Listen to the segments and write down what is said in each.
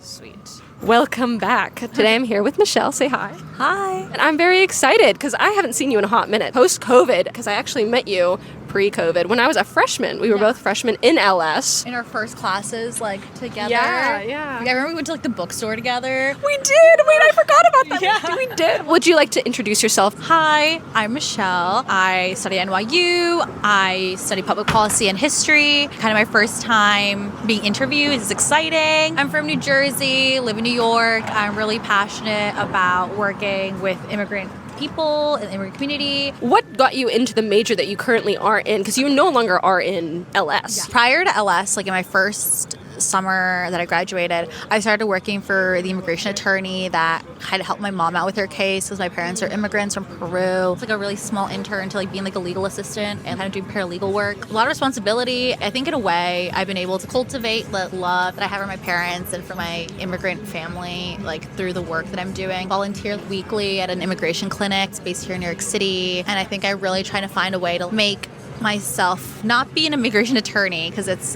Sweet. Welcome back. Today I'm here with Michelle. Say hi. Hi. And I'm very excited because I haven't seen you in a hot minute. Post-COVID, because I actually met you pre-COVID when I was a freshman. We were both freshmen in LS. In our first classes, together. Yeah. I remember we went to, the bookstore together. We did! Wait, I forgot about that. Yeah. We did. Would you like to introduce yourself? Hi, I'm Michelle. I study at NYU. I study public policy and history. Kind of my first time being interviewed. It's exciting. I'm from New Jersey, live in New York. I'm really passionate about working with immigrant people in the immigrant community. What got you into the major that you currently are in? Because you no longer are in LS. Yeah. Prior to LS, in my first summer that I graduated, I started working for the immigration attorney that kind of helped my mom out with her case because my parents are immigrants from Peru. It's a really small intern to being a legal assistant and kind of doing paralegal work. A lot of responsibility. I think in a way I've been able to cultivate the love that I have for my parents and for my immigrant family through the work that I'm doing. Volunteer weekly at an immigration clinic. It's based here in New York City, and I think I'm really trying to find a way to make myself not be an immigration attorney because it's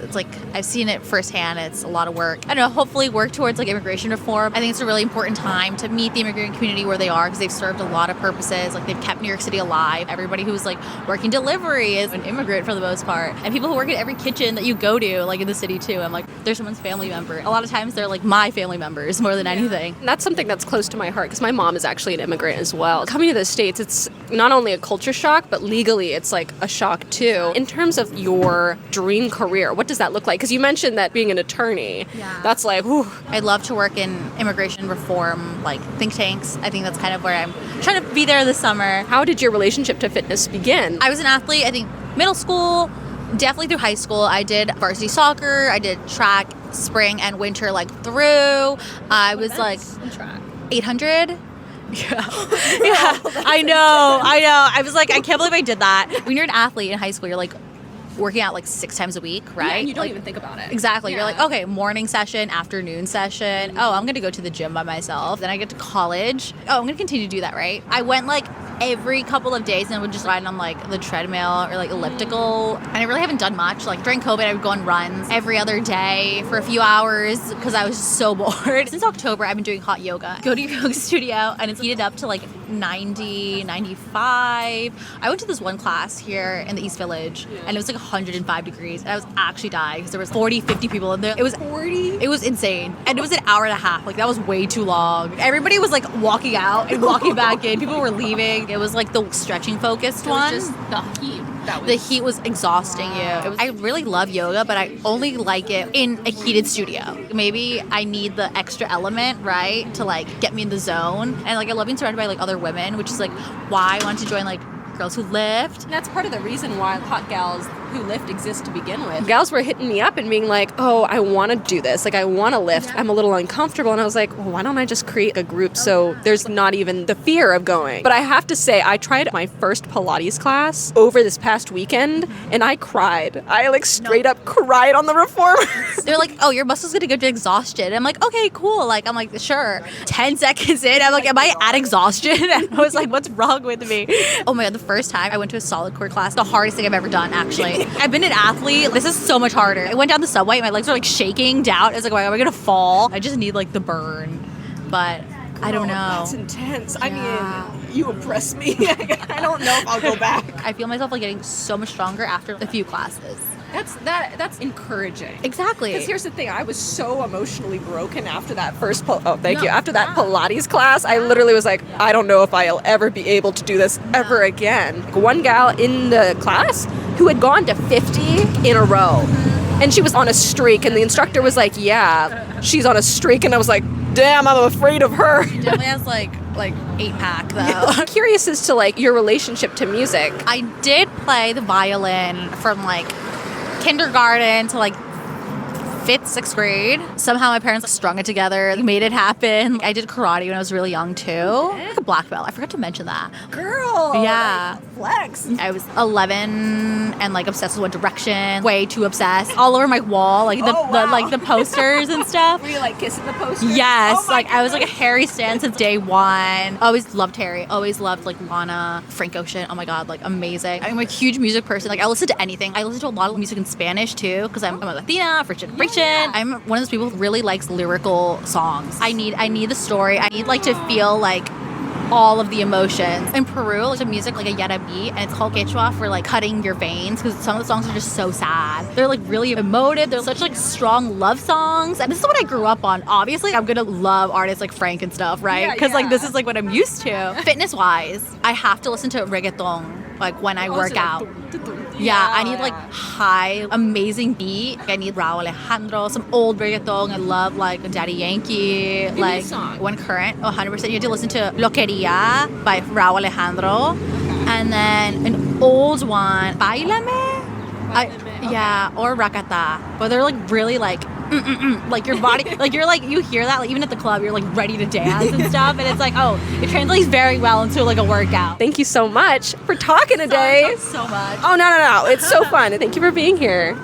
I've seen it firsthand. It's a lot of work. I don't know, hopefully work towards immigration reform. I think it's a really important time to meet the immigrant community where they are because they've served a lot of purposes. They've kept New York City alive. Everybody who's working delivery is an immigrant for the most part. And people who work at every kitchen that you go to in the city too. I'm they're someone's family member. A lot of times they're my family members more than anything. And that's something that's close to my heart because my mom is actually an immigrant as well. Coming to the States, it's not only a culture shock, but legally it's a shock too. In terms of your dream career, what does that look like? Because you mentioned that being an attorney, that's whew. I'd love to work in immigration reform, think tanks. I think that's kind of where I'm trying to be there this summer. How did your relationship to fitness begin? I was an athlete, I think middle school, definitely through high school. I did varsity soccer, I did track spring and winter through. I was track. 800. Yeah, I know. I was I can't believe I did that. When you're an athlete in high school, you're working out 6 times a week, right? Yeah, and you don't even think about it. Exactly. Yeah. You're okay, morning session, afternoon session. Oh, I'm going to go to the gym by myself. Then I get to college. Oh, I'm going to continue to do that, right? I went every couple of days and would just ride on the treadmill or elliptical. And I really haven't done much. During COVID, I would go on runs every other day for a few hours because I was just so bored. Since October, I've been doing hot yoga. Go to your yoga studio and it's heated up to 90, 95. I went to this one class here in the East Village and it was 105 degrees and I was actually dying because there was 40, 50 people in there. It was 40? It was insane. And it was an hour and a half. That was way too long. Everybody was walking out and walking back in. People were leaving. It was the stretching focused one. It was just the heat. The heat was exhausting you. I really love yoga, but I only like it in a heated studio. Maybe I need the extra element, right, to get me in the zone. And I love being surrounded by other women, which is why I wanted to join Girls Who Lift. And that's part of the reason why hot gals who lift exist to begin with. Gals were hitting me up and being oh, I want to do this. I want to lift. Yeah. I'm a little uncomfortable. And I was well, why don't I just create a group so there's not even the fear of going? But I have to say, I tried my first Pilates class over this past weekend and I cried. I straight up cried on the reformer. They're oh, your muscles going to go to exhaustion. I'm okay, cool. I'm sure. 10 seconds in, I'm am I at exhaustion? And I was what's wrong with me? Oh my God, the first time I went to a solid core class, the hardest thing I've ever done, actually. I've been an athlete. This is so much harder. I went down the subway, my legs were shaking down. I was am I going to fall? I just need the burn. But I don't know. That's intense. Yeah. I mean, you impress me. I don't know if I'll go back. I feel myself getting so much stronger after a few classes. That's encouraging. Exactly. Because here's the thing, I was so emotionally broken after that first after that Pilates class. I literally was I don't know if I'll ever be able to do this ever again. One gal in the class who had gone to 50 in a row. And she was on a streak and the instructor was yeah, she's on a streak, and I was damn, I'm afraid of her. She definitely has 8-pack though. Yeah. I'm curious as to your relationship to music. I did play the violin from kindergarten to 5th, 6th grade. Somehow my parents strung it together, made it happen. I did karate when I was really young too. A black belt. I forgot to mention that. Girl. Yeah. flex. I was 11 and like obsessed with One Direction, way too obsessed. All over my wall, like the posters and stuff. Were you like kissing the posters? Yes, Oh my like I was like a goodness. Harry stan since day one. Always loved Harry. Always loved like Lana, Frank Ocean. Oh my god, like amazing. I'm a huge music person. Like I listen to anything. I listen to a lot of music in Spanish too because I'm a Latina, first generation. Yeah. I'm one of those people who really likes lyrical songs. I need the story. I need like to feel like all of the emotions. In Peru, there's a music like a yara beat, and it's called Quechua for like cutting your veins because some of the songs are just so sad. They're like really emotive. They're such like strong love songs, and this is what I grew up on. Obviously, I'm gonna love artists like Frank and stuff, right? Because like this is like what I'm used to. Fitness wise, I have to listen to reggaeton like when I work out. Yeah, I need like high, amazing beat. I need Rauw, Alejandro, some old reggaeton. I love like Daddy Yankee. Give me Like a song. one current, 100%. You have to listen to Lokera by Rauw Alejandro. And then an old one, bailame? Yeah, or rakata. But they're like really like, like your body, like you're like, you hear that, like even at the club, you're like ready to dance and stuff. And it's like, oh, it translates very well into like a workout. Thank you so much for talking today. So much. Oh, no. It's so fun. Thank you for being here.